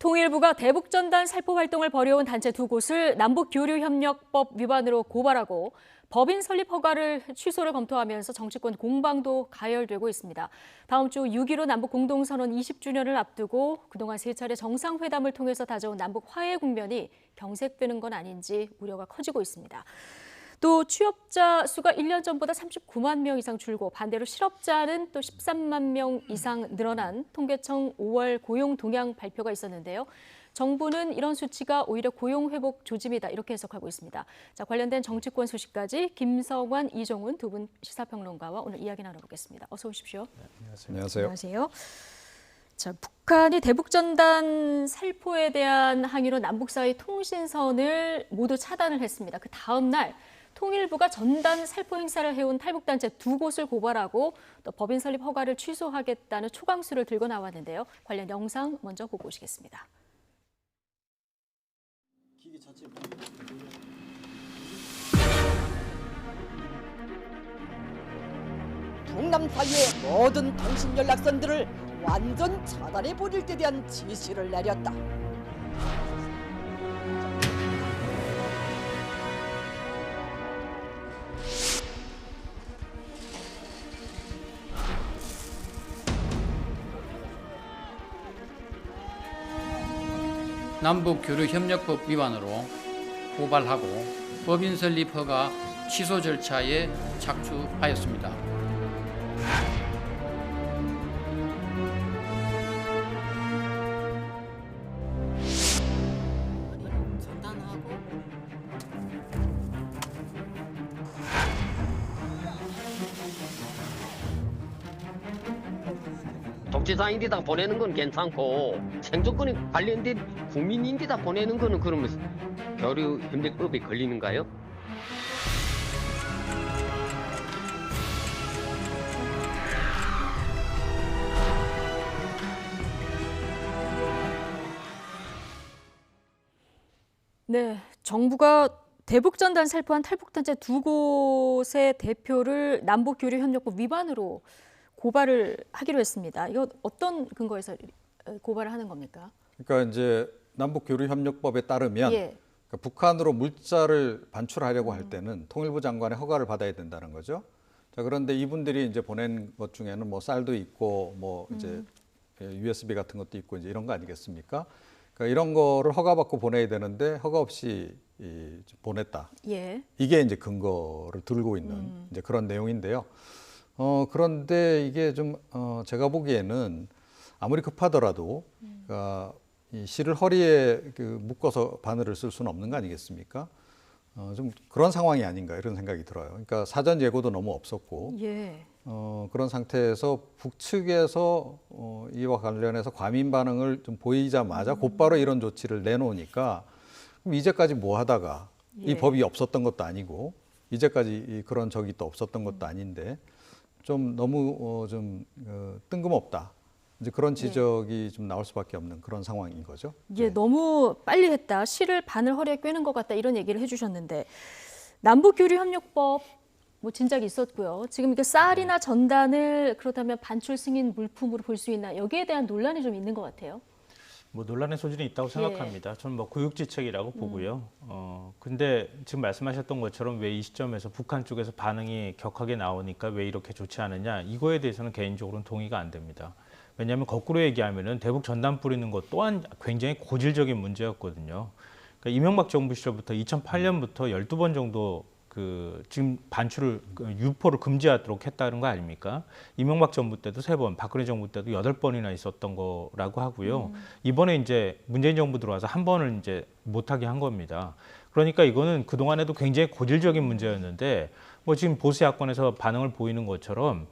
통일부가 대북전단 살포 활동을 벌여온 단체 두 곳을 남북교류협력법 위반으로 고발하고 법인 설립 허가를 취소를 검토하면서 정치권 공방도 가열되고 있습니다. 다음 주 6.15 남북 공동선언 20주년을 앞두고 그동안 세 차례 정상회담을 통해서 다져온 남북 화해 국면이 경색되는 건 아닌지 우려가 커지고 있습니다. 또 취업자 수가 1년 전보다 39만 명 이상 줄고 반대로 실업자는 또 13만 명 이상 늘어난 통계청 5월 고용 동향 발표가 있었는데요. 정부는 이런 수치가 오히려 고용 회복 조짐이다 이렇게 해석하고 있습니다. 자, 관련된 정치권 소식까지 김성환, 이종훈 두 분 시사평론가와 오늘 이야기 나눠보겠습니다. 어서 오십시오. 네, 안녕하세요. 안녕하세요. 자, 북한이 대북전단 살포에 대한 항의로 남북 사이 통신선을 모두 차단을 했습니다. 그 다음 날 통일부가 전단 살포 행사를 해온 탈북단체 두 곳을 고발하고 또 법인 설립 허가를 취소하겠다는 초강수를 들고 나왔는데요. 관련 영상 먼저 보고 오시겠습니다. 동남 사이의 모든 통신 연락선들을 완전 차단해 버릴 데 대한 지시를 내렸다. 남북교류협력법 위반으로 고발하고 법인 설립 허가 취소 절차에 착수하였습니다. 독재자인데다 보내는 건 괜찮고 생존권에 관련된 국민인데다 보내는 거는 그러면 교류협력법에 걸리는가요? 네, 정부가 대북전단 살포한 탈북단체 두 곳의 대표를 남북교류협력법 위반으로 고발을 하기로 했습니다. 이거 어떤 근거에서 고발을 하는 겁니까? 그러니까 이제 남북교류협력법에 따르면 그러니까 북한으로 물자를 반출하려고 할 때는 통일부 장관의 허가를 받아야 된다는 거죠. 자, 그런데 이분들이 이제 보낸 것 중에는 뭐 쌀도 있고 뭐 이제 USB 같은 것도 있고 이제 이런 거 아니겠습니까? 그러니까 이런 거를 허가받고 보내야 되는데 허가 없이 보냈다. 예. 이게 이제 근거를 들고 있는 이제 그런 내용인데요. 그런데 이게 좀 제가 보기에는 아무리 급하더라도 이 실을 허리에 묶어서 바늘을 쓸 수는 없는 거 아니겠습니까? 좀 그런 상황이 아닌가 이런 생각이 들어요. 그러니까 사전 예고도 너무 없었고 예. 그런 상태에서 북측에서 이와 관련해서 과민 반응을 좀 보이자마자 곧바로 이런 조치를 내놓으니까 그럼 이제까지 뭐 하다가 이 법이 없었던 것도 아니고 이제까지 그런 적이 또 없었던 것도 아닌데 좀 너무 좀 뜬금없다. 이제 그런 지적이 좀 나올 수밖에 없는 그런 상황인 거죠. 예, 너무 빨리 했다. 실을 바늘 허리에 꿰는 것 같다. 이런 얘기를 해주셨는데 남북교류협력법 뭐 진작에 있었고요. 지금 이게 쌀이나 전단을 그렇다면 반출 승인 물품으로 볼 수 있나 여기에 대한 논란이 좀 있는 것 같아요. 뭐 논란의 소지는 있다고 생각합니다. 저는 뭐 고육지책이라고 보고요. 근데 지금 말씀하셨던 것처럼 왜 이 시점에서 북한 쪽에서 반응이 격하게 나오니까 왜 이렇게 좋지 않느냐 이거에 대해서는 개인적으로는 동의가 안 됩니다. 왜냐하면 거꾸로 얘기하면은 대북 전단 뿌리는 것 또한 굉장히 고질적인 문제였거든요. 그러니까 이명박 정부 시절부터 2008년부터 12번 정도 지금 반출을 유포를 금지하도록 했다는 거 아닙니까? 이명박 정부 때도 3번, 박근혜 정부 때도 8번이나 있었던 거라고 하고요. 이번에 이제 문재인 정부 들어와서 1번을 이제 못하게 한 겁니다. 그러니까 이거는 그동안에도 굉장히 고질적인 문제였는데 뭐 지금 보수 야권에서 반응을 보이는 것처럼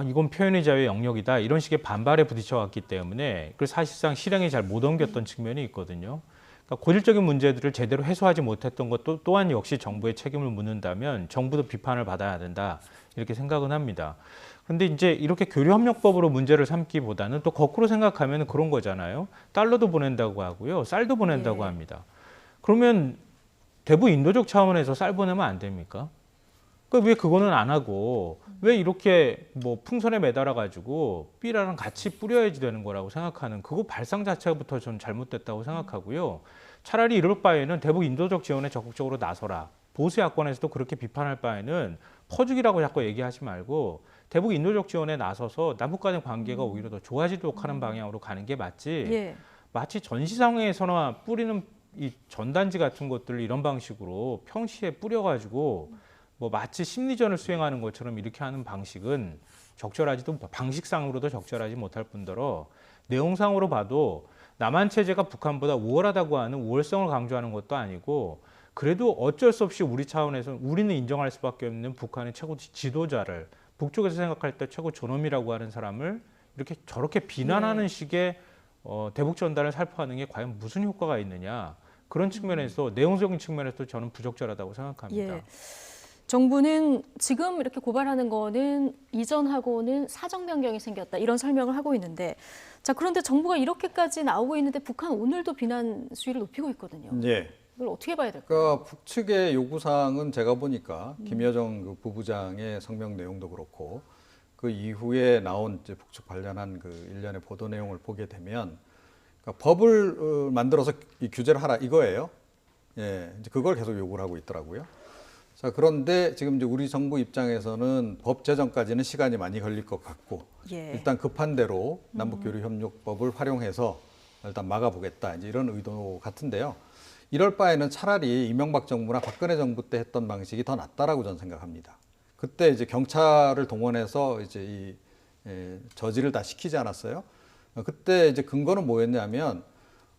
이건 표현의 자유의 영역이다 이런 식의 반발에 부딪혀왔기 때문에 그 사실상 실행에 잘 못 옮겼던 측면이 있거든요. 그러니까 고질적인 문제들을 제대로 해소하지 못했던 것도 또한 역시 정부의 책임을 묻는다면 정부도 비판을 받아야 된다 이렇게 생각은 합니다. 그런데 이제 이렇게 교류협력법으로 문제를 삼기보다는 또 거꾸로 생각하면 그런 거잖아요. 달러도 보낸다고 하고요. 쌀도 보낸다고 합니다. 그러면 대북 인도적 차원에서 쌀 보내면 안 됩니까? 그러니까 왜 그거는 안 하고 왜 이렇게 뭐 풍선에 매달아 가지고 삐라랑 같이 뿌려야지 되는 거라고 생각하는 그거 발상 자체부터 전 잘못됐다고 생각하고요. 차라리 이럴 바에는 대북 인도적 지원에 적극적으로 나서라. 보수 야권에서도 그렇게 비판할 바에는 퍼주기라고 자꾸 얘기하지 말고 대북 인도적 지원에 나서서 남북 간의 관계가 오히려 더 좋아지도록 하는 방향으로 가는 게 맞지. 예. 마치 전시상에서나 뿌리는 이 전단지 같은 것들을 이런 방식으로 평시에 뿌려가지고 뭐 마치 심리전을 수행하는 것처럼 이렇게 하는 방식은 적절하지도 방식상으로도 적절하지 못할 뿐더러 내용상으로 봐도 남한 체제가 북한보다 우월하다고 하는 우월성을 강조하는 것도 아니고 그래도 어쩔 수 없이 우리 차원에서 우리는 인정할 수밖에 없는 북한의 최고 지도자를 북쪽에서 생각할 때 최고 존엄이라고 하는 사람을 이렇게 저렇게 비난하는 식의 대북 전단을 살포하는 게 과연 무슨 효과가 있느냐 그런 측면에서 내용적인 측면에서 저는 부적절하다고 생각합니다. 예. 정부는 지금 이렇게 고발하는 거는 이전하고는 사정 변경이 생겼다 이런 설명을 하고 있는데 자 그런데 정부가 이렇게까지 나오고 있는데 북한 오늘도 비난 수위를 높이고 있거든요. 예. 이걸 어떻게 봐야 될까요? 그러니까 북측의 요구사항은 제가 보니까 김여정 그 부부장의 성명 내용도 그렇고 그 이후에 나온 이제 북측 관련한 그 일련의 보도 내용을 보게 되면 그러니까 법을 만들어서 이 규제를 하라 이거예요. 예, 이제 그걸 계속 요구를 하고 있더라고요. 자, 그런데 지금 이제 우리 정부 입장에서는 법 제정까지는 시간이 많이 걸릴 것 같고 예. 일단 급한 대로 남북교류협력법을 활용해서 일단 막아보겠다 이제 이런 의도 같은데요. 이럴 바에는 차라리 이명박 정부나 박근혜 정부 때 했던 방식이 더 낫다라고 저는 생각합니다. 그때 이제 경찰을 동원해서 이제 이 저지를 다 시키지 않았어요. 그때 이제 근거는 뭐였냐면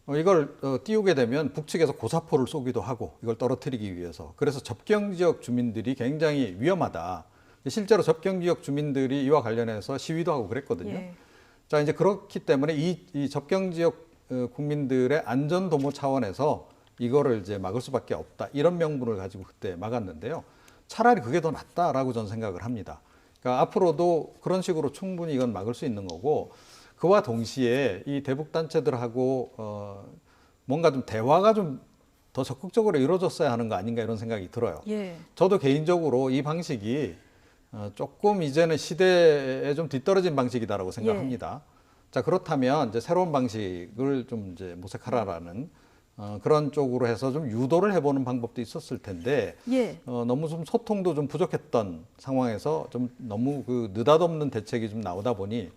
이걸 띄우게 되면 북측에서 고사포를 쏘기도 하고 이걸 떨어뜨리기 위해서 그래서 접경 지역 주민들이 굉장히 위험하다. 실제로 접경 지역 주민들이 이와 관련해서 시위도 하고 그랬거든요. 예. 자 이제 그렇기 때문에 이 접경 지역 국민들의 안전 도모 차원에서 이거를 이제 막을 수밖에 없다. 이런 명분을 가지고 그때 막았는데요. 차라리 그게 더 낫다라고 저는 생각을 합니다. 그러니까 앞으로도 그런 식으로 충분히 이건 막을 수 있는 거고 그와 동시에 이 대북 단체들하고 뭔가 좀 대화가 좀 더 적극적으로 이루어졌어야 하는 거 아닌가 이런 생각이 들어요. 예. 저도 개인적으로 이 방식이 조금 이제는 시대에 좀 뒤떨어진 방식이다라고 생각합니다. 자 그렇다면 이제 새로운 방식을 좀 이제 모색하라라는 그런 쪽으로 해서 좀 유도를 해보는 방법도 있었을 텐데 예. 너무 좀 소통도 좀 부족했던 상황에서 좀 너무 그 느닷없는 대책이 좀 나오다 보니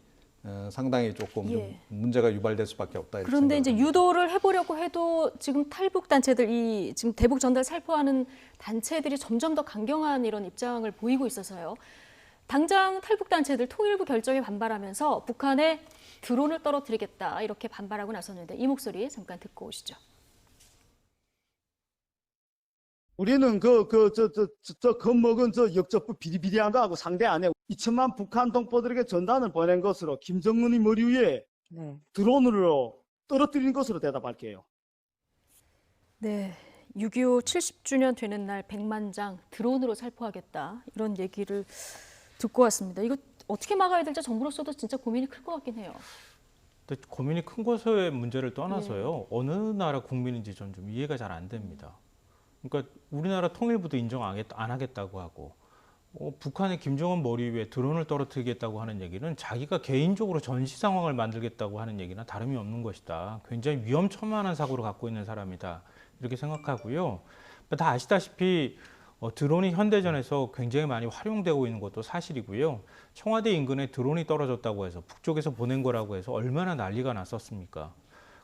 상당히 조금 좀 예. 문제가 유발될 수밖에 없다. 이렇게 그런데 이제 생각합니다. 유도를 해보려고 해도 지금 탈북 단체들 이 지금 대북 전달 살포하는 단체들이 점점 더 강경한 이런 입장을 보이고 있어서요. 당장 탈북 단체들 통일부 결정에 반발하면서 북한에 드론을 떨어뜨리겠다 이렇게 반발하고 나섰는데 이 목소리 잠깐 듣고 오시죠. 우리는 겁먹은 역적부 비리비리한 거하고 상대 안 해. 2천만 북한 동포들에게 전단을 보낸 것으로 김정은이 머리 위에 드론으로 떨어뜨린 것으로 대답할게요. 네, 6.25 70주년 되는 날 100만 장 드론으로 살포하겠다 이런 얘기를 듣고 왔습니다. 이거 어떻게 막아야 될지 정부로서도 진짜 고민이 클 것 같긴 해요. 근데 고민이 큰 것의 문제를 떠나서요. 어느 나라 국민인지 전 좀 이해가 잘 안 됩니다. 그러니까 우리나라 통일부도 인정 안 하겠다고 하고 북한의 김정은 머리 위에 드론을 떨어뜨리겠다고 하는 얘기는 자기가 개인적으로 전시 상황을 만들겠다고 하는 얘기나 다름이 없는 것이다. 굉장히 위험천만한 사고를 갖고 있는 사람이다. 이렇게 생각하고요. 다 아시다시피 드론이 현대전에서 굉장히 많이 활용되고 있는 것도 사실이고요. 청와대 인근에 드론이 떨어졌다고 해서 북쪽에서 보낸 거라고 해서 얼마나 난리가 났었습니까?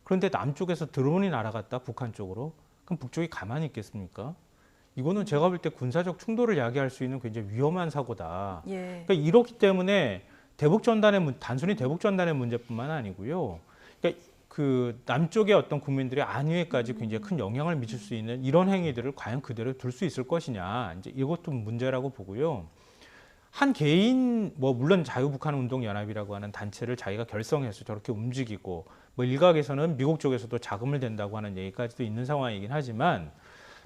그런데 남쪽에서 드론이 날아갔다 북한 쪽으로? 그럼 북쪽이 가만히 있겠습니까? 이거는 제가 볼 때 군사적 충돌을 야기할 수 있는 굉장히 위험한 사고다. 예. 그러니까 이렇기 때문에 단순히 대북 전단의 문제뿐만 아니고요. 그러니까 그 남쪽의 어떤 국민들의 안위에까지 굉장히 큰 영향을 미칠 수 있는 이런 행위들을 과연 그대로 둘 수 있을 것이냐. 이제 이것도 문제라고 보고요. 한 개인 물론 자유북한운동연합이라고 하는 단체를 자기가 결성해서 저렇게 움직이고 일각에서는 미국 쪽에서도 자금을 댄다고 하는 얘기까지도 있는 상황이긴 하지만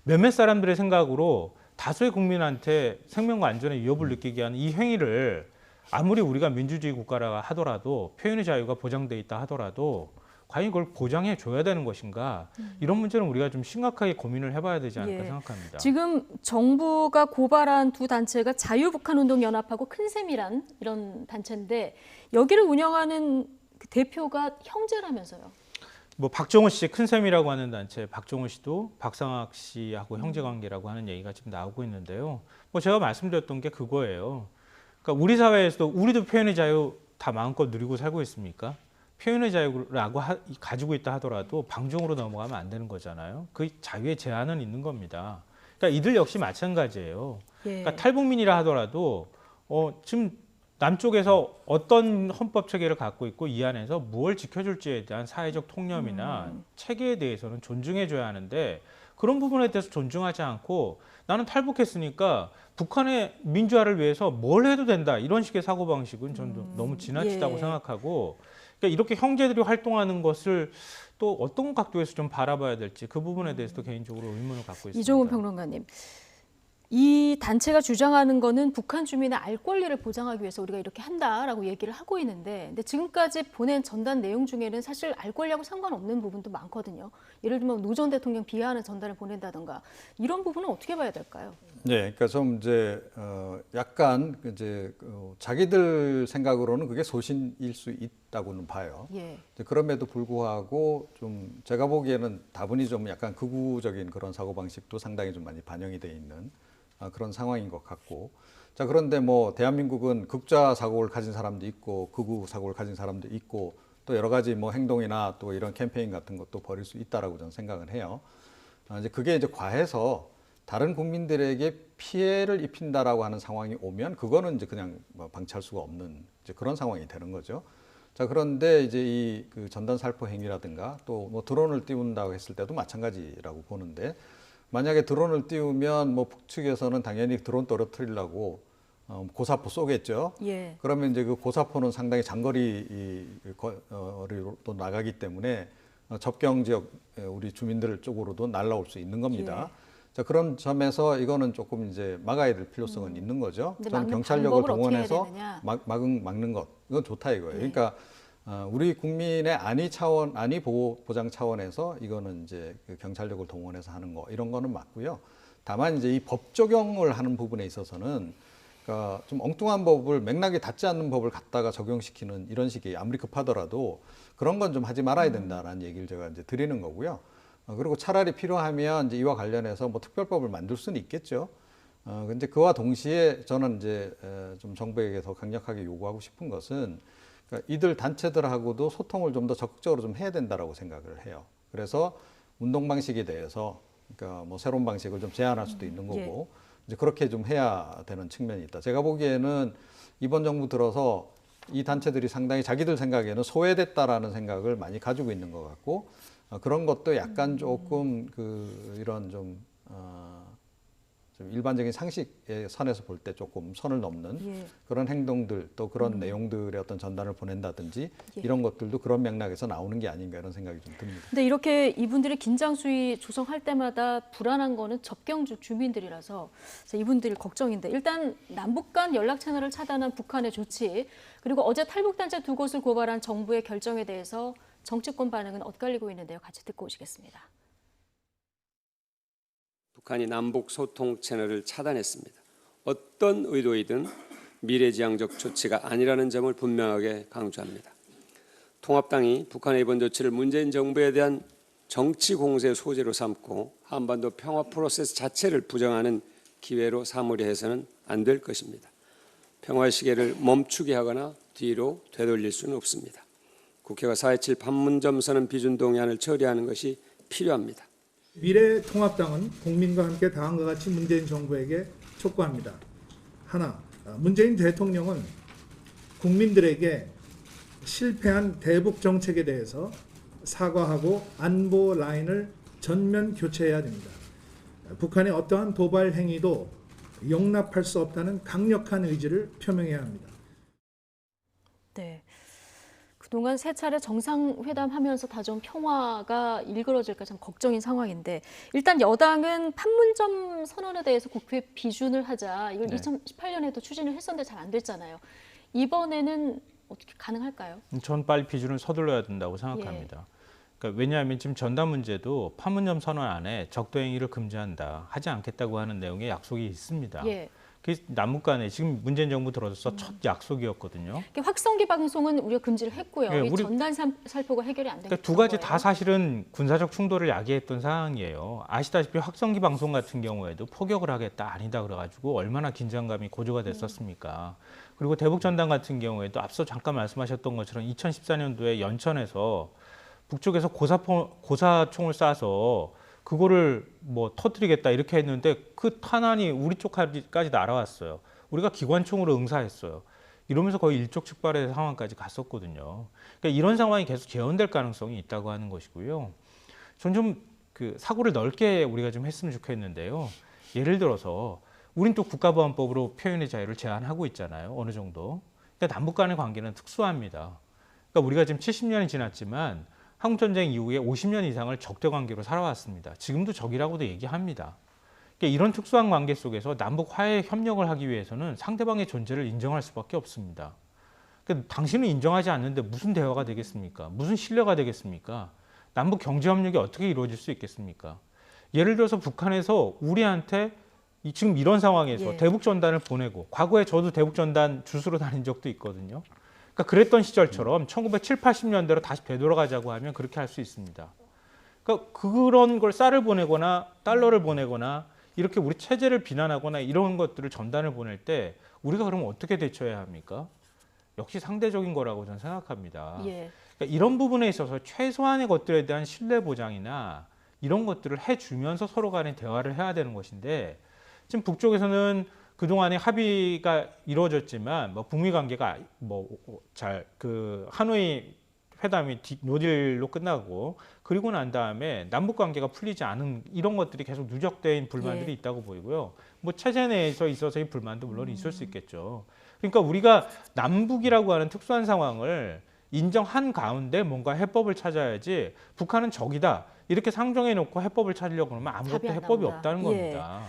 몇몇 사람들의 생각으로 다수의 국민한테 생명과 안전에 위협을 느끼게 하는 이 행위를 아무리 우리가 민주주의 국가라 하더라도 표현의 자유가 보장돼 있다 하더라도 과연 이걸 보장해 줘야 되는 것인가? 이런 문제는 우리가 좀 심각하게 고민을 해봐야 되지 않을까 예. 생각합니다. 지금 정부가 고발한 두 단체가 자유북한운동연합하고 큰셈이란 이런 단체인데 여기를 운영하는 그 대표가 형제라면서요. 뭐 박정호 씨 큰셈이라고 하는 단체, 박정호 씨도 박상학 씨하고 형제관계라고 하는 얘기가 지금 나오고 있는데요. 뭐 제가 말씀드렸던 게 그거예요. 그러니까 우리 사회에서도 우리도 표현의 자유 다 마음껏 누리고 살고 있습니까? 표현의 자유라고 가지고 있다 하더라도 방종으로 넘어가면 안 되는 거잖아요. 그 자유의 제한은 있는 겁니다. 그러니까 이들 역시 마찬가지예요. 예. 그러니까 탈북민이라 하더라도 지금 남쪽에서 어떤 헌법 체계를 갖고 있고 이 안에서 무엇을 지켜줄지에 대한 사회적 통념이나 체계에 대해서는 존중해줘야 하는데 그런 부분에 대해서 존중하지 않고 나는 탈북했으니까 북한의 민주화를 위해서 뭘 해도 된다 이런 식의 사고방식은 저는 너무 지나치다고 예. 생각하고 그러니까 이렇게 형제들이 활동하는 것을 또 어떤 각도에서 좀 바라봐야 될지 그 부분에 대해서도 개인적으로 의문을 갖고 있습니다. 이종훈 평론가님. 이 단체가 주장하는 거는 북한 주민의 알 권리를 보장하기 위해서 우리가 이렇게 한다라고 얘기를 하고 있는데 근데 지금까지 보낸 전단 내용 중에는 사실 알 권리하고 상관없는 부분도 많거든요. 예를 들면 노 전 대통령 비하하는 전단을 보낸다든가 이런 부분은 어떻게 봐야 될까요? 네, 그러니까 좀 이제 약간 이제 자기들 생각으로는 그게 소신일 수 있다고는 봐요. 예. 그럼에도 불구하고 좀 제가 보기에는 다분히 좀 약간 극우적인 그런 사고 방식도 상당히 좀 많이 반영이 돼 있는 그런 상황인 것 같고. 자, 그런데 뭐 대한민국은 극좌 사고를 가진 사람도 있고 극우 사고를 가진 사람도 있고 또 여러 가지 뭐 행동이나 또 이런 캠페인 같은 것도 벌일 수 있다라고 저는 생각을 해요. 이제 그게 이제 과해서 다른 국민들에게 피해를 입힌다라고 하는 상황이 오면 그거는 이제 그냥 뭐 방치할 수가 없는 이제 그런 상황이 되는 거죠. 자, 그런데 이제 이 그 전단 살포 행위라든가 또 뭐 드론을 띄운다고 했을 때도 마찬가지라고 보는데 만약에 드론을 띄우면 뭐 북측에서는 당연히 드론 떨어뜨리려고 고사포 쏘겠죠. 예. 그러면 이제 그 고사포는 상당히 장거리로 또 나가기 때문에 접경 지역 우리 주민들 쪽으로도 날라올 수 있는 겁니다. 예. 자, 그런 점에서 이거는 조금 이제 막아야 될 필요성은 있는 거죠. 근데 저는 막는 경찰력을 방법을 어떻게 해야 동원해서 되느냐? 막는 것 이건 좋다 이거예요. 예. 그러니까 우리 국민의 안위 보장 차원에서 이거는 이제 그 경찰력을 동원해서 하는 거 이런 거는 맞고요. 다만 이제 이 법 적용을 하는 부분에 있어서는 그러니까 좀 엉뚱한 법을 맥락이 닿지 않는 법을 갖다가 적용시키는 이런 식이 아무리 급하더라도 그런 건 좀 하지 말아야 된다라는 얘기를 제가 이제 드리는 거고요. 그리고 차라리 필요하면 이제 이와 관련해서 뭐 특별법을 만들 수는 있겠죠. 근데 그와 동시에 저는 이제 좀 정부에게 더 강력하게 요구하고 싶은 것은 그러니까 이들 단체들하고도 소통을 좀 더 적극적으로 좀 해야 된다라고 생각을 해요. 그래서 운동 방식에 대해서 그러니까 뭐 새로운 방식을 좀 제안할 수도 있는 거고 이제 그렇게 좀 해야 되는 측면이 있다. 제가 보기에는 이번 정부 들어서 이 단체들이 상당히 자기들 생각에는 소외됐다라는 생각을 많이 가지고 있는 것 같고 그런 것도 약간 조금 이런 좀 일반적인 상식의 선에서 볼 때 조금 선을 넘는 예. 그런 행동들 또 그런 내용들의 어떤 전단을 보낸다든지 예. 이런 것들도 그런 맥락에서 나오는 게 아닌가 이런 생각이 좀 듭니다. 근데 이렇게 이분들이 긴장 수위 조성할 때마다 불안한 거는 접경주 주민들이라서 이분들이 걱정인데 일단 남북 간 연락 채널을 차단한 북한의 조치 그리고 어제 탈북단체 두 곳을 고발한 정부의 결정에 대해서 정치권 반응은 엇갈리고 있는데요. 같이 듣고 오시겠습니다. 북한이 남북 소통 채널을 차단했습니다. 어떤 의도이든 미래지향적 조치가 아니라는 점을 분명하게 강조합니다. 통합당이 북한의 이번 조치를 문재인 정부에 대한 정치 공세의 소재로 삼고 한반도 평화 프로세스 자체를 부정하는 기회로 삼으려 해서는 안 될 것입니다. 평화의 시계를 멈추게 하거나 뒤로 되돌릴 수는 없습니다. 국회가 4.27 판문점 선언 비준 동의안을 처리하는 것이 필요합니다. 미래통합당은 국민과 함께 다음과 같이 문재인 정부에게 촉구합니다. 하나, 문재인 대통령은 국민들에게 실패한 대북 정책에 대해서 사과하고 안보 라인을 전면 교체해야 됩니다. 북한의 어떠한 도발 행위도 용납할 수 없다는 강력한 의지를 표명해야 합니다. 네. 그동안 세 차례 정상회담하면서 다 좀 평화가 일그러질까 참 걱정인 상황인데 일단 여당은 판문점 선언에 대해서 국회 비준을 하자 이걸 2018년에도 추진을 했었는데 잘 안 됐잖아요. 이번에는 어떻게 가능할까요? 전 빨리 비준을 서둘러야 된다고 생각합니다. 그러니까 왜냐하면 지금 전담 문제도 판문점 선언 안에 적도 행위를 금지한다, 하지 않겠다고 하는 내용의 약속이 있습니다. 예. 그 남북 간에 지금 문재인 정부 들어서 첫 약속이었거든요. 확성기 방송은 우리가 금지를 했고요. 예, 이 우리- 전단 살포가 해결이 안 됐던 그러니까 두 가지 거예요. 다 사실은 군사적 충돌을 야기했던 상황이에요. 아시다시피 확성기 방송 같은 경우에도 포격을 하겠다, 아니다 그래가지고 얼마나 긴장감이 고조가 됐었습니까. 그리고 대북 전단 같은 경우에도 앞서 잠깐 말씀하셨던 것처럼 2014년도에 연천에서 북쪽에서 고사총을 쏴서 그거를 뭐 터뜨리겠다 이렇게 했는데 그 탄환이 우리 쪽까지 날아왔어요. 우리가 기관총으로 응사했어요. 이러면서 거의 일촉즉발의 상황까지 갔었거든요. 그러니까 이런 상황이 계속 재현될 가능성이 있다고 하는 것이고요. 전 좀 그 사고를 넓게 우리가 좀 했으면 좋겠는데요. 예를 들어서 우린 또 국가보안법으로 표현의 자유를 제한하고 있잖아요. 어느 정도. 그러니까 남북 간의 관계는 특수합니다. 그러니까 우리가 지금 70년이 지났지만 한국전쟁 이후에 50년 이상을 적대 관계로 살아왔습니다. 지금도 적이라고도 얘기합니다. 그러니까 이런 특수한 관계 속에서 남북 화해 협력을 하기 위해서는 상대방의 존재를 인정할 수밖에 없습니다. 그러니까 당신은 인정하지 않는데 무슨 대화가 되겠습니까? 무슨 신뢰가 되겠습니까? 남북 경제 협력이 어떻게 이루어질 수 있겠습니까? 예를 들어서 북한에서 우리한테 지금 이런 상황에서 예. 대북 전단을 보내고, 과거에 저도 대북 전단 주스로 다닌 적도 있거든요. 그러니까 그랬던 시절처럼 1970, 80년대로 다시 되돌아가자고 하면 그렇게 할 수 있습니다. 그러니까 그런 걸 쌀을 보내거나 달러를 보내거나 이렇게 우리 체제를 비난하거나 이런 것들을 전단을 보낼 때 우리가 그러면 어떻게 대처해야 합니까? 역시 상대적인 거라고 저는 생각합니다. 예. 그러니까 이런 부분에 있어서 최소한의 것들에 대한 신뢰 보장이나 이런 것들을 해주면서 서로 간에 대화를 해야 되는 것인데, 지금 북쪽에서는 그동안에 합의가 이루어졌지만 뭐 북미 관계가 뭐 잘 그 하노이 회담이 노딜로 끝나고 그리고 난 다음에 남북 관계가 풀리지 않은 이런 것들이 계속 누적된 불만들이 예. 있다고 보이고요. 뭐 체제 내에서 있어서의 불만도 물론 있을 수 있겠죠. 그러니까 우리가 남북이라고 하는 특수한 상황을 인정한 가운데 뭔가 해법을 찾아야지, 북한은 적이다 이렇게 상정해 놓고 해법을 찾으려고 그러면 아무것도 답이 안 해법이 나온다. 없다는 예. 겁니다.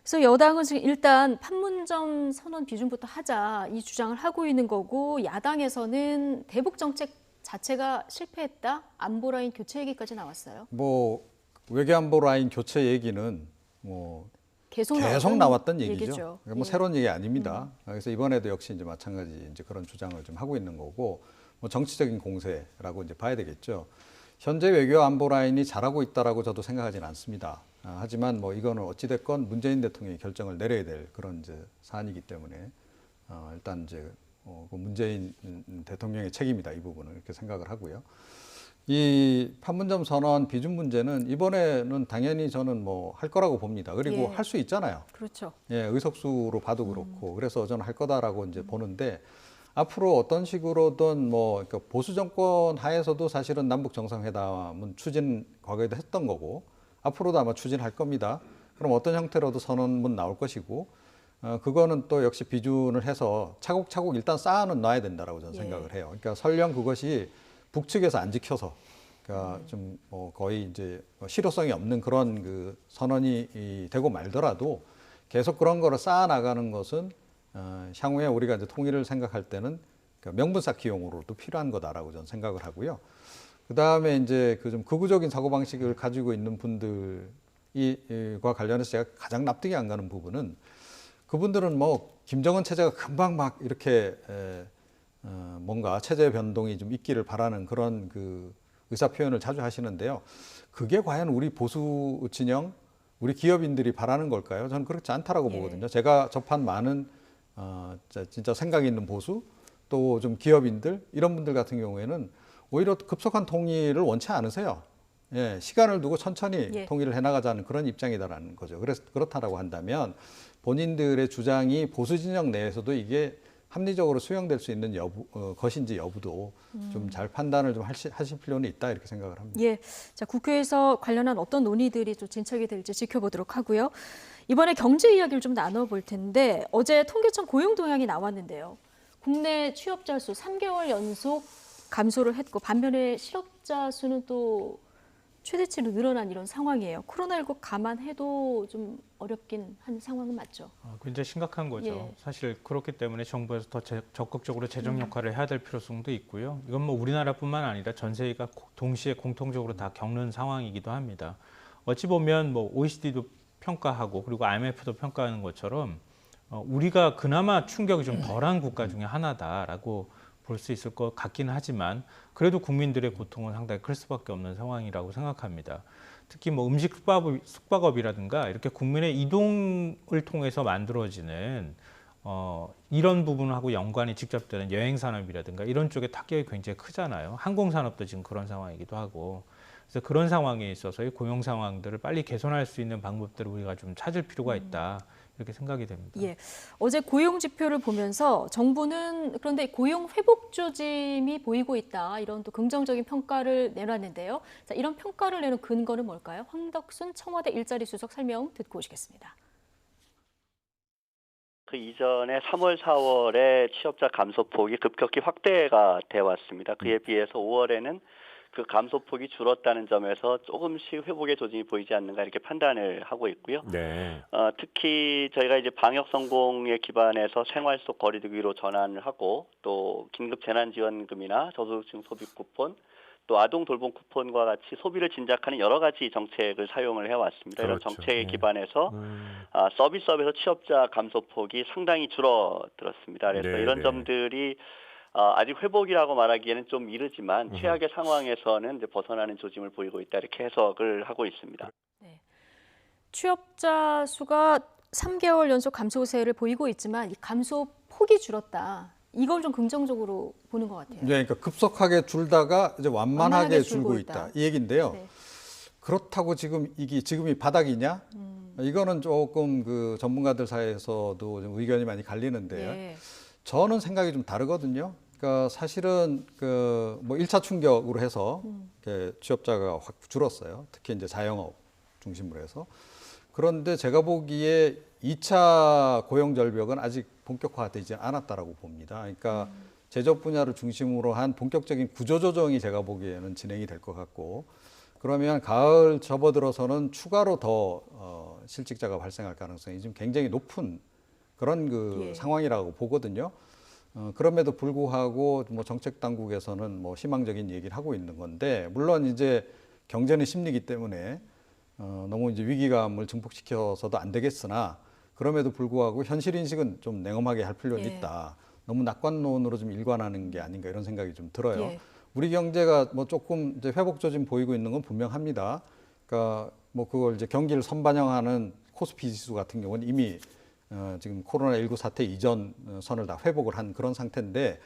그래서 여당은 지금 일단 판문점 선언 비준부터 하자 이 주장을 하고 있는 거고, 야당에서는 대북 정책 자체가 실패했다, 안보 라인 교체 얘기까지 나왔어요. 뭐 외교안보 라인 교체 얘기는 뭐 계속 나왔던 얘기죠. 얘기죠. 그러니까 뭐 예. 새로운 얘기 아닙니다. 그래서 이번에도 역시 이제 마찬가지 이제 그런 주장을 좀 하고 있는 거고, 뭐 정치적인 공세라고 이제 봐야 되겠죠. 현재 외교 안보 라인이 잘하고 있다라고 저도 생각하지는 않습니다. 하지만 뭐 이거는 어찌 됐건 문재인 대통령이 결정을 내려야 될 그런 이제 사안이기 때문에 일단 이제 그 문재인 대통령의 책임이다, 이 부분은 이렇게 생각을 하고요. 이 판문점 선언 비준 문제는 이번에는 당연히 저는 뭐 할 거라고 봅니다. 그리고 예. 할 수 있잖아요. 그렇죠. 예, 의석수로 봐도 그렇고, 그래서 저는 할 거다라고 이제 보는데, 앞으로 어떤 식으로든 뭐 그러니까 보수 정권 하에서도 사실은 남북 정상회담은 추진 과거에도 했던 거고 앞으로도 아마 추진할 겁니다. 그럼 어떤 형태로도 선언문 나올 것이고, 그거는 또 역시 비준을 해서 차곡차곡 일단 쌓아는 놔야 된다라고 저는 예. 생각을 해요. 그러니까 설령 그것이 북측에서 안 지켜서, 그러니까 좀 뭐 거의 이제 실효성이 없는 그런 그 선언이 되고 말더라도 계속 그런 거를 쌓아 나가는 것은 향후에 우리가 이제 통일을 생각할 때는 명분 쌓기용으로도 필요한 거다라고 저는 생각을 하고요. 그 다음에 이제 그 좀 극우적인 사고방식을 가지고 있는 분들과 관련해서 제가 가장 납득이 안 가는 부분은, 그분들은 뭐 김정은 체제가 금방 막 이렇게 뭔가 체제 변동이 좀 있기를 바라는 그런 그 의사 표현을 자주 하시는데요. 그게 과연 우리 보수 진영, 우리 기업인들이 바라는 걸까요? 저는 그렇지 않다라고 보거든요. 제가 접한 많은 진짜 생각 있는 보수, 또 좀 기업인들, 이런 분들 같은 경우에는 오히려 급속한 통일을 원치 않으세요. 예, 시간을 두고 천천히 예. 통일을 해나가자는 그런 입장이다라는 거죠. 그래서 그렇다라고 한다면 본인들의 주장이 보수 진영 내에서도 이게 합리적으로 수용될 수 있는 것인지 여부도 좀 잘 판단을 좀 하실 필요는 있다, 이렇게 생각을 합니다. 예, 자 국회에서 관련한 어떤 논의들이 좀 진척이 될지 지켜보도록 하고요. 이번에 경제 이야기를 좀 나눠볼 텐데, 어제 통계청 고용 동향이 나왔는데요. 국내 취업자 수 3개월 연속 감소를 했고, 반면에 실업자 수는 또 최대치로 늘어난 이런 상황이에요. 코로나19 감안해도 좀 어렵긴 한 상황은 맞죠. 굉장히 심각한 거죠. 예. 사실 그렇기 때문에 정부에서 더 적극적으로 재정 역할을 해야 될 필요성도 있고요. 이건 뭐 우리나라뿐만 아니라 전 세계가 동시에 공통적으로 다 겪는 상황이기도 합니다. 어찌 보면 뭐 OECD도 평가하고 그리고 IMF도 평가하는 것처럼 우리가 그나마 충격이 좀 덜한 국가 중에 하나다라고 볼 수 있을 것 같기는 하지만 그래도 국민들의 고통은 상당히 클 수밖에 없는 상황이라고 생각합니다. 특히 뭐 음식 숙박업이라든가 이렇게 국민의 이동을 통해서 만들어지는 이런 부분하고 연관이 직접 되는 여행 산업이라든가 이런 쪽에 타격이 굉장히 크잖아요. 항공 산업도 지금 그런 상황이기도 하고. 그래서 그런 상황에 있어서의 고용 상황들을 빨리 개선할 수 있는 방법들을 우리가 좀 찾을 필요가 있다. 이렇게 생각이 됩니다. 예, 어제 고용 지표를 보면서 정부는 그런데 고용 회복 조짐이 보이고 있다. 이런 또 긍정적인 평가를 내놨는데요. 자, 이런 평가를 내는 근거는 뭘까요? 황덕순 청와대 일자리 수석 설명 듣고 오시겠습니다. 그 이전에 3월, 4월에 취업자 감소폭이 급격히 확대가 돼 왔습니다. 그에 비해서 5월에는 그 감소폭이 줄었다는 점에서 조금씩 회복의 조짐이 보이지 않는가 이렇게 판단을 하고 있고요. 네. 특히 저희가 이제 방역 성공에 기반해서 생활 속 거리두기로 전환을 하고 또 긴급 재난지원금이나 저소득층 소비 쿠폰 또 아동 돌봄 쿠폰과 같이 소비를 진작하는 여러 가지 정책을 사용을 해왔습니다. 이런 그렇죠. 정책에 네. 기반해서 서비스업에서 취업자 감소폭이 상당히 줄어들었습니다. 그래서 네, 이런 네. 점들이 아직 회복이라고 말하기에는 좀 이르지만 최악의 상황에서는 이제 벗어나는 조짐을 보이고 있다 이렇게 해석을 하고 있습니다. 네. 취업자 수가 3개월 연속 감소세를 보이고 있지만 이 감소 폭이 줄었다. 이걸 좀 긍정적으로 보는 것 같아요. 네, 그러니까 급속하게 줄다가 이제 완만하게 줄고 줄고 있다. 이 얘기인데요. 네. 그렇다고 지금이 바닥이냐? 이거는 조금 그 전문가들 사이에서도 좀 의견이 많이 갈리는데요. 예. 저는 생각이 좀 다르거든요. 그러니까 사실은 그 뭐 1차 충격으로 해서 이렇게 취업자가 확 줄었어요. 특히 이제 자영업 중심으로 해서. 그런데 제가 보기에 2차 고용 절벽은 아직 본격화되지 않았다라고 봅니다. 그러니까 제조업 분야를 중심으로 한 본격적인 구조 조정이 제가 보기에는 진행이 될 것 같고, 그러면 가을 접어들어서는 추가로 더 실직자가 발생할 가능성이 지금 굉장히 높은 그런 그 상황이라고 보거든요. 그럼에도 불구하고 뭐 정책 당국에서는 뭐 희망적인 얘기를 하고 있는 건데, 물론 이제 경제는 심리이기 때문에 너무 이제 위기감을 증폭시켜서도 안 되겠으나, 그럼에도 불구하고 현실 인식은 좀 냉엄하게 할 필요는 있다. 너무 낙관론으로 좀 일관하는 게 아닌가 이런 생각이 좀 들어요. 우리 경제가 뭐 조금 이제 회복 조짐 보이고 있는 건 분명합니다. 그러니까 뭐 그걸 이제 경기를 선반영하는 코스피 지수 같은 경우는 이미 지금 코로나19 사태 이전 선을 다 회복을 한 그런 상태인데,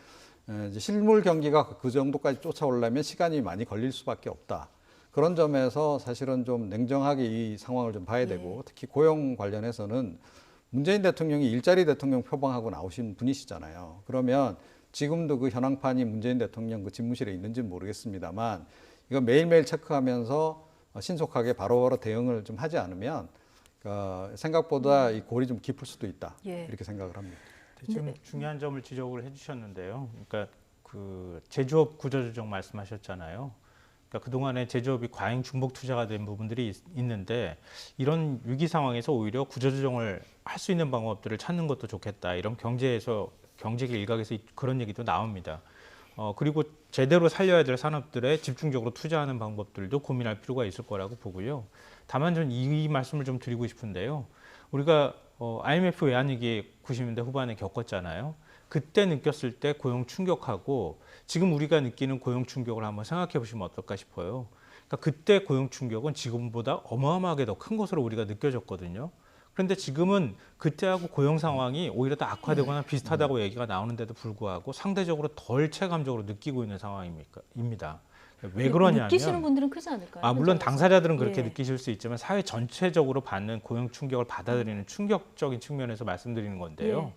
이제 실물 경기가 그 정도까지 쫓아오려면 시간이 많이 걸릴 수밖에 없다. 그런 점에서 사실은 좀 냉정하게 이 상황을 좀 봐야 되고, 특히 고용 관련해서는 문재인 대통령이 일자리 대통령 표방하고 나오신 분이시잖아요. 그러면 지금도 그 현황판이 문재인 대통령 그 집무실에 있는지는 모르겠습니다만, 이거 매일매일 체크하면서 신속하게 바로바로 대응을 좀 하지 않으면 생각보다 이 골이 좀 깊을 수도 있다. 이렇게 생각을 합니다. 지금 중요한 점을 지적을 해주셨는데요. 그러니까 그 제조업 구조조정 말씀하셨잖아요. 그러니까 그동안에 제조업이 과잉 중복 투자가 된 부분들이 있는데, 이런 위기 상황에서 오히려 구조조정을 할 수 있는 방법들을 찾는 것도 좋겠다. 이런 경제계 일각에서 그런 얘기도 나옵니다. 그리고 제대로 살려야 될 산업들에 집중적으로 투자하는 방법들도 고민할 필요가 있을 거라고 보고요. 다만 전 이 말씀을 좀 드리고 싶은데요. 우리가 IMF 외환위기 90년대 후반에 겪었잖아요. 그때 느꼈을 때 고용 충격하고 지금 우리가 느끼는 고용 충격을 한번 생각해 보시면 어떨까 싶어요. 그러니까 그때 고용 충격은 지금보다 어마어마하게 더 큰 것으로 우리가 느껴졌거든요. 그런데 지금은 그때하고 고용 상황이 오히려 더 악화되거나 비슷하다고 얘기가 나오는데도 불구하고 상대적으로 덜 체감적으로 느끼고 있는 상황입니다. 왜 그러냐면, 느끼시는 분들은 크지 않을까요? 물론 당사자들은 그렇게 느끼실 수 있지만 사회 전체적으로 받는 고용 충격을 받아들이는 충격적인 측면에서 말씀드리는 건데요.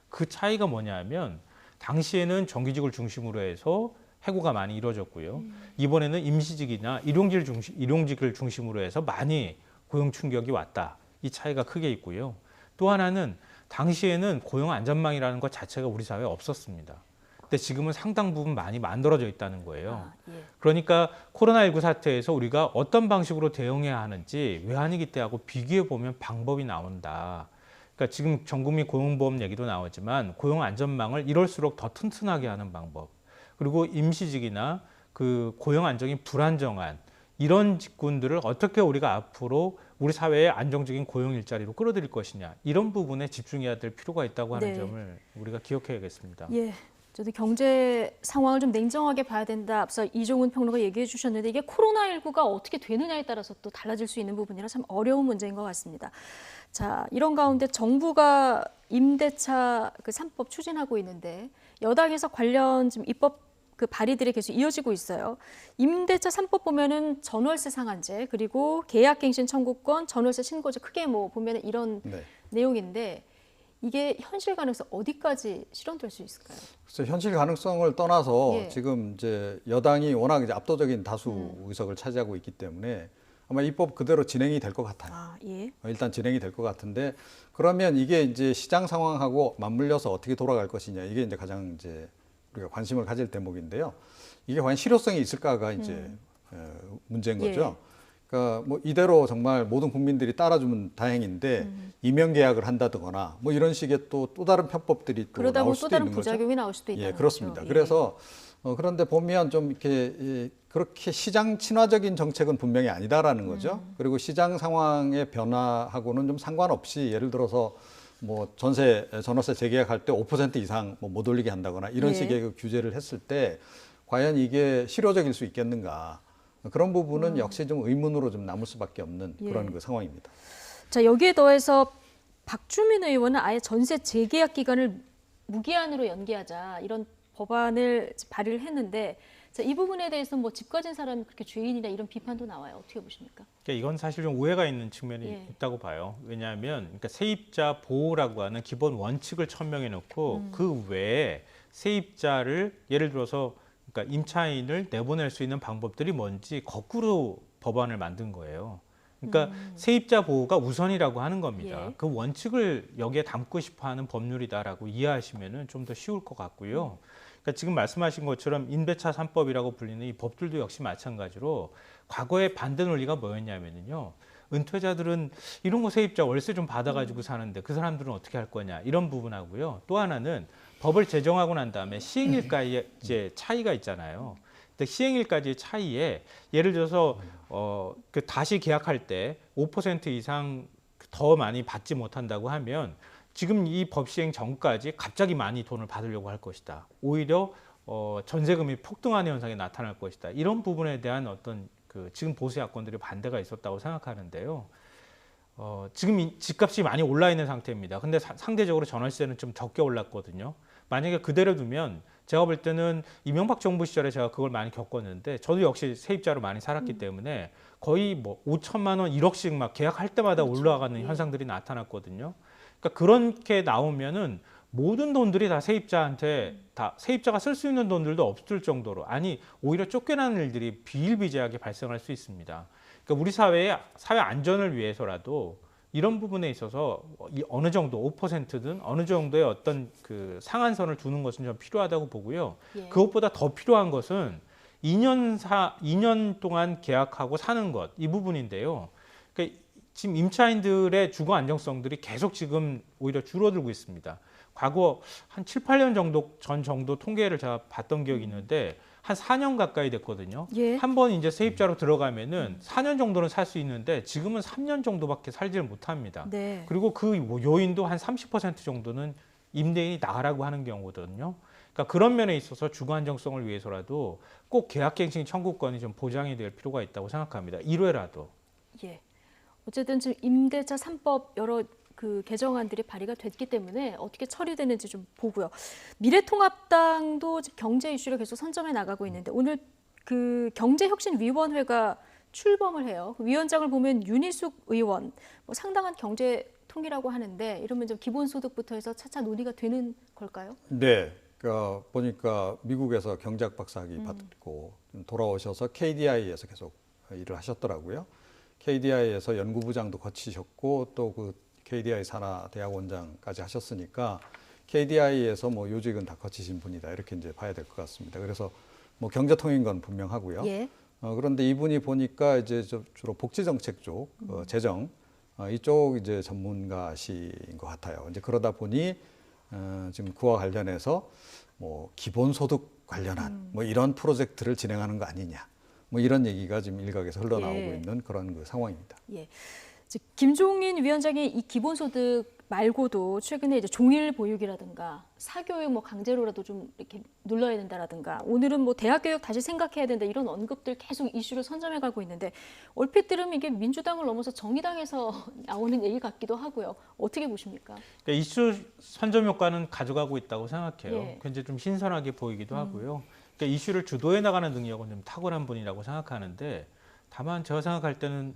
그 차이가 뭐냐면, 당시에는 정규직을 중심으로 해서 해고가 많이 이루어졌고요. 이번에는 임시직이나 일용직을 중심으로 해서 많이 고용 충격이 왔다. 이 차이가 크게 있고요. 또 하나는 당시에는 고용 안전망이라는 것 자체가 우리 사회에 없었습니다. 근데 지금은 상당 부분 많이 만들어져 있다는 거예요. 예. 그러니까 코로나19 사태에서 우리가 어떤 방식으로 대응해야 하는지 외환위기 때하고 비교해 보면 방법이 나온다. 그러니까 지금 전국민 고용보험 얘기도 나오지만 고용안전망을 이럴수록 더 튼튼하게 하는 방법, 그리고 임시직이나 그 고용 안정이 불안정한 이런 직군들을 어떻게 우리가 앞으로 우리 사회의 안정적인 고용 일자리로 끌어들일 것이냐, 이런 부분에 집중해야 될 필요가 있다고 하는 네. 점을 우리가 기억해야겠습니다. 예. 저도 경제 상황을 좀 냉정하게 봐야 된다. 앞서 이종훈 평론가 얘기해 주셨는데 이게 코로나19가 어떻게 되느냐에 따라서 또 달라질 수 있는 부분이라 참 어려운 문제인 것 같습니다. 자, 이런 가운데 정부가 임대차 그 3법 추진하고 있는데 여당에서 관련 지금 입법 그 발의들이 계속 이어지고 있어요. 임대차 3법 보면은 전월세 상한제 그리고 계약갱신 청구권, 전월세 신고제 크게 뭐 보면은 이런 네. 내용인데 이게 현실 가능성 어디까지 실현될 수 있을까요? 그래서 현실 가능성을 떠나서 예. 지금 이제 여당이 워낙 이제 압도적인 다수 의석을 차지하고 있기 때문에 아마 입법 그대로 진행이 될 것 같아요. 아, 예. 일단 진행이 될 것 같은데 그러면 이게 이제 시장 상황하고 맞물려서 어떻게 돌아갈 것이냐, 이게 이제 가장 이제 우리가 관심을 가질 대목인데요. 이게 과연 실효성이 있을까가 이제 문제인 거죠. 그러니까 뭐 이대로 정말 모든 국민들이 따라주면 다행인데 이명 계약을 한다거나 뭐 이런 식의 또 다른 편법들이 또 그러다 나올 보면 수도 또 다른 있는 거죠. 부작용이 나올 수도 있다는 예, 그렇습니다. 거죠. 그래서 그런데 보면 좀 이렇게 그렇게 시장 친화적인 정책은 분명히 아니다라는 거죠. 그리고 시장 상황의 변화하고는 좀 상관없이 예를 들어서 뭐 전월세 재계약할 때 5% 이상 뭐 못 올리게 한다거나 이런 예. 식의 그 규제를 했을 때 과연 이게 실효적일 수 있겠는가, 그런 부분은 역시 좀 의문으로 좀 남을 수밖에 없는 그런 예. 그 상황입니다. 자, 여기에 더해서 박주민 의원은 아예 전세 재계약 기간을 무기한으로 연기하자 이런 법안을 발의를 했는데 자, 이 부분에 대해서 뭐 집 가진 사람이 그렇게 죄인이다 이런 비판도 나와요. 어떻게 보십니까? 그러니까 이건 사실 좀 오해가 있는 측면이 예. 있다고 봐요. 왜냐하면 그러니까 세입자 보호라고 하는 기본 원칙을 천명해 놓고 그 외에 세입자를 예를 들어서 그러니까 임차인을 내보낼 수 있는 방법들이 뭔지 거꾸로 법안을 만든 거예요. 그러니까 세입자 보호가 우선이라고 하는 겁니다. 예. 그 원칙을 여기에 담고 싶어하는 법률이다라고 이해하시면은 좀 더 쉬울 것 같고요. 그러니까 지금 말씀하신 것처럼 임대차 3법이라고 불리는 이 법들도 역시 마찬가지로 과거의 반대 논리가 뭐였냐면요. 은퇴자들은 이런 거 세입자 월세 좀 받아가지고 사는데 그 사람들은 어떻게 할 거냐, 이런 부분하고요. 또 하나는 법을 제정하고 난 다음에 시행일까지의 이제 차이가 있잖아요. 근데 시행일까지의 차이에 예를 들어서 그 다시 계약할 때 5% 이상 더 많이 받지 못한다고 하면 지금 이 법 시행 전까지 갑자기 많이 돈을 받으려고 할 것이다. 오히려 전세금이 폭등하는 현상이 나타날 것이다. 이런 부분에 대한 어떤 그 지금 보수 야권들이 반대가 있었다고 생각하는데요. 지금 집값이 많이 올라 있는 상태입니다. 근데 상대적으로 전월세는 좀 적게 올랐거든요. 만약에 그대로 두면 제가 볼 때는 이명박 정부 시절에 제가 그걸 많이 겪었는데 저도 역시 세입자로 많이 살았기 때문에 거의 뭐 5천만 원, 1억씩 막 계약할 때마다 올라가는 현상들이 나타났거든요. 그러니까 그렇게 나오면은 모든 돈들이 다 세입자한테 다 세입자가 쓸 수 있는 돈들도 없을 정도로, 아니 오히려 쫓겨나는 일들이 비일비재하게 발생할 수 있습니다. 그러니까 우리 사회의 사회 안전을 위해서라도 이런 부분에 있어서 어느 정도 5%든 어느 정도의 어떤 그 상한선을 두는 것은 좀 필요하다고 보고요. 예. 그것보다 더 필요한 것은 2년 동안 계약하고 사는 것, 이 부분인데요. 그러니까 지금 임차인들의 주거 안정성들이 계속 지금 오히려 줄어들고 있습니다. 과거 한 7, 8년 정도 통계를 제가 봤던 기억이 있는데 한 4년 가까이 됐거든요. 예. 한 번 이제 세입자로 들어가면은 4년 정도는 살 수 있는데 지금은 3년 정도밖에 살지를 못합니다. 네. 그리고 그 요인도 한 30% 정도는 임대인이 나가라고 하는 경우거든요. 그러니까 그런 면에 있어서 주거 안정성을 위해서라도 꼭 계약갱신 청구권이 좀 보장이 될 필요가 있다고 생각합니다. 1회라도. 예. 어쨌든 지금 임대차 3법 여러 그 개정안들이 발의가 됐기 때문에 어떻게 처리되는지 좀 보고요. 미래통합당도 지금 경제 이슈를 계속 선점해 나가고 있는데 오늘 그 경제혁신위원회가 출범을 해요. 그 위원장을 보면 윤희숙 의원, 뭐 상당한 경제 통이라고 하는데 이러면 좀 기본소득부터 해서 차차 논의가 되는 걸까요? 네. 그러니까 보니까 미국에서 경제학 박사학위 받고 돌아오셔서 KDI에서 계속 일을 하셨더라고요. KDI에서 연구부장도 거치셨고 또 그 KDI 산하 대학원장까지 하셨으니까 KDI에서 뭐 요직은 다 거치신 분이다 이렇게 이제 봐야 될 것 같습니다. 그래서 뭐 경제통인 건 분명하고요. 예. 그런데 이분이 보니까 이제 주로 복지정책 쪽, 재정 이쪽 이제 전문가신 것 같아요. 이제 그러다 보니 지금 그와 관련해서 뭐 기본소득 관련한 뭐 이런 프로젝트를 진행하는 거 아니냐, 뭐 이런 얘기가 지금 일각에서 흘러나오고 예. 있는 그런 그 상황입니다. 예. 즉, 김종인 위원장이 이 기본소득 말고도 최근에 이제 종일 보육이라든가 사교육 뭐 강제로라도 좀 이렇게 눌러야 된다라든가 오늘은 뭐 대학 교육 다시 생각해야 된다 이런 언급들 계속 이슈를 선점해가고 있는데 얼핏 들으면 이게 민주당을 넘어서 정의당에서 나오는 얘기 같기도 하고요. 어떻게 보십니까? 그러니까 이슈 선점 효과는 가져가고 있다고 생각해요. 예. 굉장히 좀 신선하게 보이기도 하고요. 그러니까 이슈를 주도해 나가는 능력은 좀 탁월한 분이라고 생각하는데 다만 제가 생각할 때는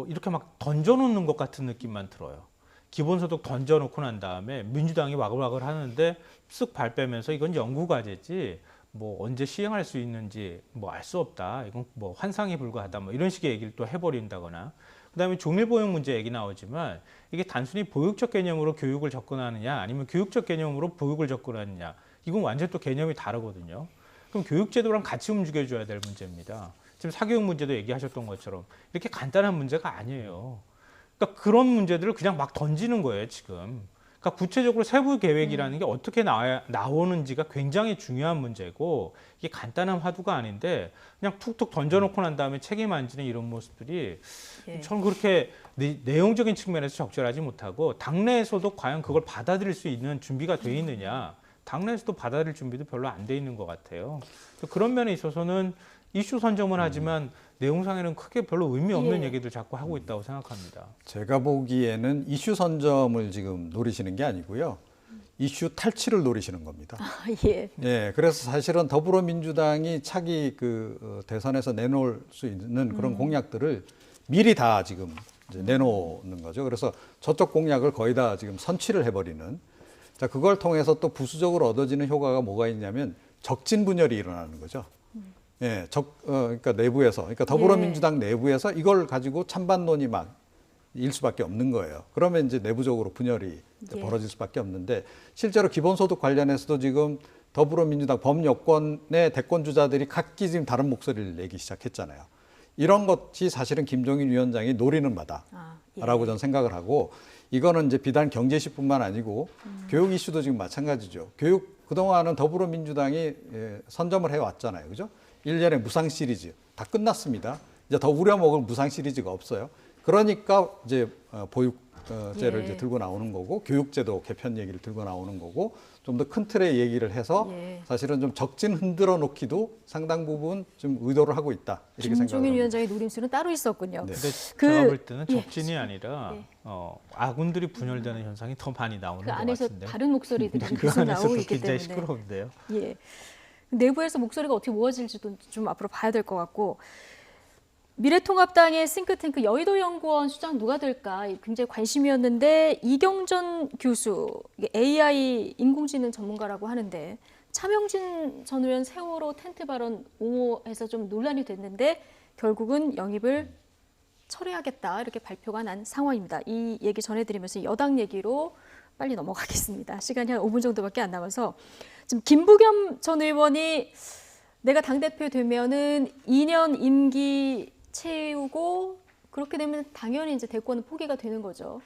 이렇게 막 던져놓는 것 같은 느낌만 들어요. 기본소득 던져놓고 난 다음에 민주당이 와글와글 하는데 쓱 발 빼면서 이건 연구과제지 뭐 언제 시행할 수 있는지 뭐 알 수 없다. 이건 뭐 환상에 불과하다. 뭐 이런 식의 얘기를 또 해버린다거나 그다음에 종일보육 문제 얘기 나오지만 이게 단순히 보육적 개념으로 교육을 접근하느냐 아니면 교육적 개념으로 보육을 접근하느냐 이건 완전 또 개념이 다르거든요. 그럼 교육제도랑 같이 움직여줘야 될 문제입니다. 지금 사교육 문제도 얘기하셨던 것처럼 이렇게 간단한 문제가 아니에요. 그러니까 그런 문제들을 그냥 막 던지는 거예요, 지금. 그러니까 구체적으로 세부 계획이라는 게 어떻게 나오는지가 굉장히 중요한 문제고 이게 간단한 화두가 아닌데 그냥 툭툭 던져놓고 난 다음에 책임 안 지는 이런 모습들이 예. 저는 그렇게 내용적인 측면에서 적절하지 못하고 당내에서도 과연 그걸 받아들일 수 있는 준비가 돼 있느냐 당내에서도 받아들일 준비도 별로 안 돼 있는 것 같아요. 그런 면에 있어서는 이슈 선점은 하지만 내용상에는 크게 별로 의미 없는 예. 얘기들 자꾸 하고 있다고 생각합니다. 제가 보기에는 이슈 선점을 지금 노리시는 게 아니고요. 이슈 탈취를 노리시는 겁니다. 예. 예, 그래서 사실은 더불어민주당이 차기 대선에서 내놓을 수 있는 그런 공약들을 미리 다 지금 이제 내놓는 거죠. 그래서 저쪽 공약을 거의 다 지금 선취를 해버리는. 자, 그걸 통해서 또 부수적으로 얻어지는 효과가 뭐가 있냐면 적진 분열이 일어나는 거죠. 예, 그러니까 내부에서, 그러니까 더불어민주당 내부에서 이걸 가지고 찬반론이 막 일 수밖에 없는 거예요. 그러면 이제 내부적으로 분열이 이제 벌어질 수밖에 없는데 실제로 기본소득 관련해서도 지금 더불어민주당 범여권의 대권 주자들이 각기 지금 다른 목소리를 내기 시작했잖아요. 이런 것이 사실은 김종인 위원장이 노리는 바다라고 저는 생각을 하고 이거는 이제 비단 경제 이슈뿐만 아니고 교육 이슈도 지금 마찬가지죠. 교육 그동안은 더불어민주당이 선점을 해왔잖아요. 그죠? 1년에 무상 시리즈 다 끝났습니다. 이제 더 우려먹을 무상 시리즈가 없어요. 그러니까 이제 보육제를 이제 들고 나오는 거고 교육제도 개편 얘기를 들고 나오는 거고 좀 더 큰 틀의 얘기를 해서 사실은 좀 적진 흔들어 놓기도 상당 부분 좀 의도를 하고 있다 이렇게 생각합니다. 김종인 위원장의 노림수는 따로 있었군요. 근데 제가 볼 때는 적진이 아니라 아군들이 분열되는 현상이 더 많이 나오는 것 안에서 같은데. 다른 목소리들이 그 계속 나오고 안에서도 있기 굉장히 때문에. 시끄러운데요. 예. 내부에서 목소리가 어떻게 모아질지도 좀 앞으로 봐야 될 것 같고 미래통합당의 싱크탱크 여의도연구원 수장 누가 될까 굉장히 관심이었는데 이경전 교수 AI 인공지능 전문가라고 하는데 차명진 전 의원 세월호 텐트 발언 옹호해서 좀 논란이 됐는데 결국은 영입을 철회하겠다 이렇게 발표가 난 상황입니다. 이 얘기 전해드리면서 여당 얘기로 빨리 넘어가겠습니다. 시간이 한 5분 정도밖에 안 남아서 지금 김부겸 전 의원이 내가 당대표 되면은 2년 임기 채우고 그렇게 되면 당연히 이제 대권은 포기가 되는 거죠.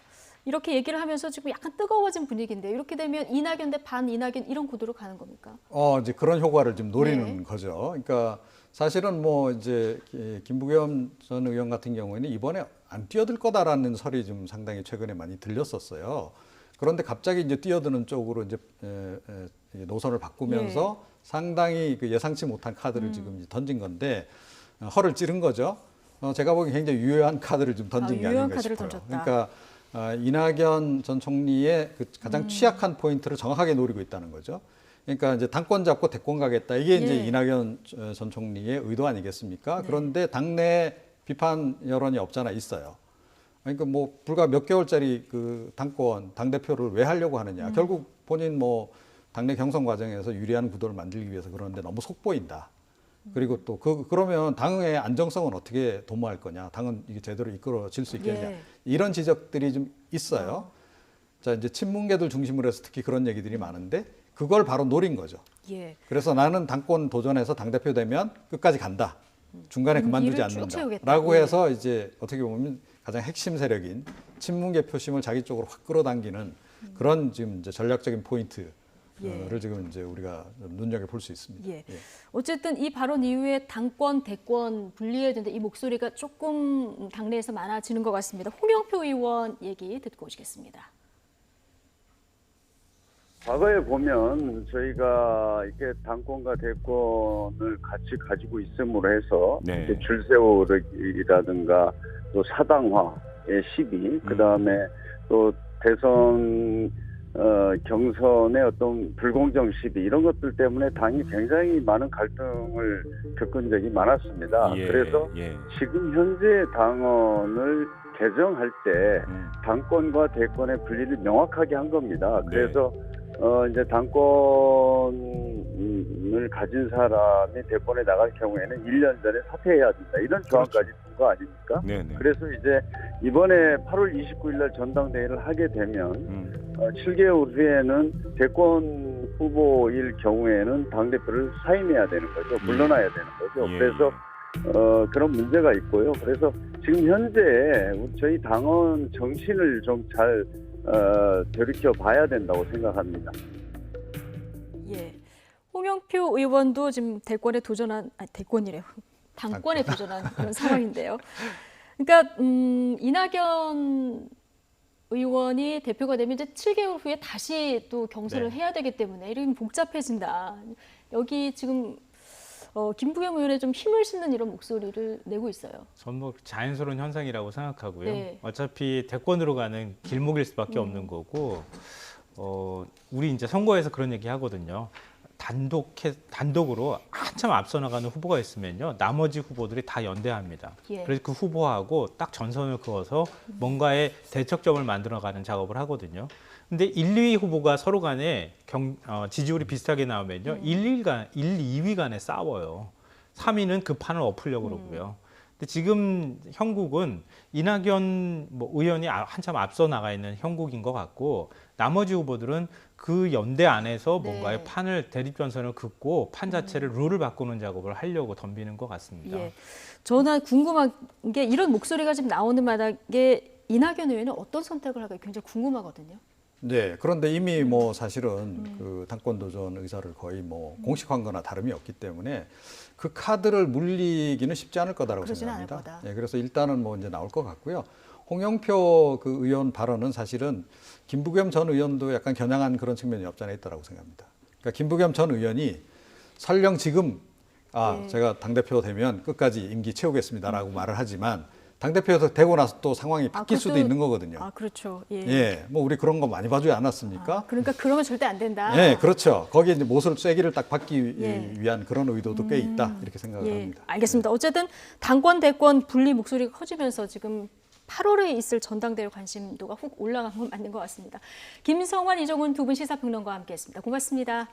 이렇게 얘기를 하면서 지금 약간 뜨거워진 분위기인데 이렇게 되면 이낙연 대 반 이낙연 이런 구도로 가는 겁니까? 이제 그런 효과를 좀 노리는 거죠. 그러니까 사실은 뭐 이제 김부겸 전 의원 같은 경우에는 이번에 안 뛰어들 거다라는 설이 좀 상당히 최근에 많이 들렸었어요. 그런데 갑자기 이제 뛰어드는 쪽으로 이제 노선을 바꾸면서 상당히 그 예상치 못한 카드를 지금 던진 건데 허를 찌른 거죠. 제가 보기엔 굉장히 유효한 카드를 좀 던진 게 아닌가 싶어요. 던졌다. 그러니까 이낙연 전 총리의 그 가장 취약한 포인트를 정확하게 노리고 있다는 거죠. 그러니까 이제 당권 잡고 대권 가겠다. 이게 이제 이낙연 전 총리의 의도 아니겠습니까? 그런데 당내 비판 여론이 없잖아 있어요. 그러니까 뭐 불과 몇 개월짜리 그 당권 당대표를 왜 하려고 하느냐. 결국 본인 뭐 당내 경선 과정에서 유리한 구도를 만들기 위해서 그러는데 너무 속보인다. 그리고 또 그러면 당의 안정성은 어떻게 도모할 거냐. 당은 이게 제대로 이끌어질 수 있겠냐. 이런 지적들이 좀 있어요. 자, 이제 친문계들 중심으로 해서 특히 그런 얘기들이 많은데 그걸 바로 노린 거죠. 예. 그래서 나는 당권 도전해서 당대표 되면 끝까지 간다. 중간에 그만두지 일을 쭉 않는다. 채우겠다. 라고 예. 해서 이제 어떻게 보면 가장 핵심 세력인 친문계 표심을 자기 쪽으로 확 끌어당기는 그런 지금 이제 전략적인 포인트를 예. 지금 이제 우리가 눈여겨 볼 수 있습니다. 예. 어쨌든 이 발언 이후에 당권, 대권 분리해야 된다 이 목소리가 조금 당내에서 많아지는 것 같습니다. 홍영표 의원 얘기 듣고 오시겠습니다. 과거에 보면 저희가 이렇게 당권과 대권을 같이 가지고 있음으로 해서 이렇게 줄 세우기라든가 또 사당화의 시비, 그 다음에 또 대선 경선의 어떤 불공정 시비 이런 것들 때문에 당이 굉장히 많은 갈등을 겪은 적이 많았습니다. 그래서 지금 현재 당원을 개정할 때 당권과 대권의 분리를 명확하게 한 겁니다. 그래서 이제 당권을 가진 사람이 대권에 나갈 경우에는 1년 전에 사퇴해야 된다. 이런 조항까지 둔 거 아닙니까? 그래서 이제 이번에 8월 29일 날 전당대회를 하게 되면 7개월 후에는 대권 후보일 경우에는 당대표를 사임해야 되는 거죠. 물러나야 되는 거죠. 그래서 그런 문제가 있고요. 그래서 지금 현재 저희 당원 정신을 좀 잘 되돌켜 봐야 된다고 생각합니다. 예. 홍영표 의원도 지금 대권에 도전한, 대권이래요. 당권에 도전한 그런 상황인데요. 그러니까 이낙연 의원이 대표가 되면 이제 7개월 후에 다시 또 경선을 해야 되기 때문에 이렇게 복잡해진다. 여기 지금 김부겸 의원의 좀 힘을 싣는 이런 목소리를 내고 있어요. 전 뭐 자연스러운 현상이라고 생각하고요. 네. 어차피 대권으로 가는 길목일 수밖에 없는 거고, 우리 이제 선거에서 그런 얘기 하거든요. 단독으로 한참 앞서 나가는 후보가 있으면요, 나머지 후보들이 다 연대합니다. 예. 그래서 그 후보하고 딱 전선을 그어서 뭔가의 대척점을 만들어가는 작업을 하거든요. 근데 1, 2위 후보가 서로 간에 지지율이 비슷하게 나오면요, 1, 2위 간에 싸워요. 3위는 그 판을 엎으려고 그러고요. 근데 지금 형국은 이낙연 의원이 한참 앞서 나가 있는 형국인 것 같고, 나머지 후보들은 그 연대 안에서 뭔가의 판을 대립전선을 긋고 판 자체를 룰을 바꾸는 작업을 하려고 덤비는 것 같습니다. 예. 저는 궁금한 게 이런 목소리가 지금 나오는 마당에 이낙연 의원은 어떤 선택을 할까 굉장히 궁금하거든요. 네, 그런데 이미 뭐 사실은 그 당권 도전 의사를 거의 뭐 공식화한 거나 다름이 없기 때문에 그 카드를 물리기는 쉽지 않을 거다라고 생각합니다. 네, 그래서 일단은 뭐 이제 나올 것 같고요. 홍영표 그 의원 발언은 사실은 김부겸 전 의원도 약간 겨냥한 그런 측면이 없지 않아 있다고 생각합니다. 그러니까 김부겸 전 의원이 설령 지금 제가 당대표 되면 끝까지 임기 채우겠습니다라고 말을 하지만 당대표에서 되고 나서 또 상황이 바뀔 수도 있는 거거든요. 그렇죠. 예, 뭐 우리 그런 거 많이 봐주지 않았습니까? 그러니까 그러면 절대 안 된다. 네, 그렇죠. 거기에 이제 못을 쐐기를 딱 받기 위한 그런 의도도 꽤 있다 이렇게 생각을 합니다. 알겠습니다. 어쨌든 당권 대권 분리 목소리가 커지면서 지금 8월에 있을 전당대회 관심도가 훅 올라간 건 맞는 것 같습니다. 김성환, 이종훈 두 분 시사평론가와 함께했습니다. 고맙습니다.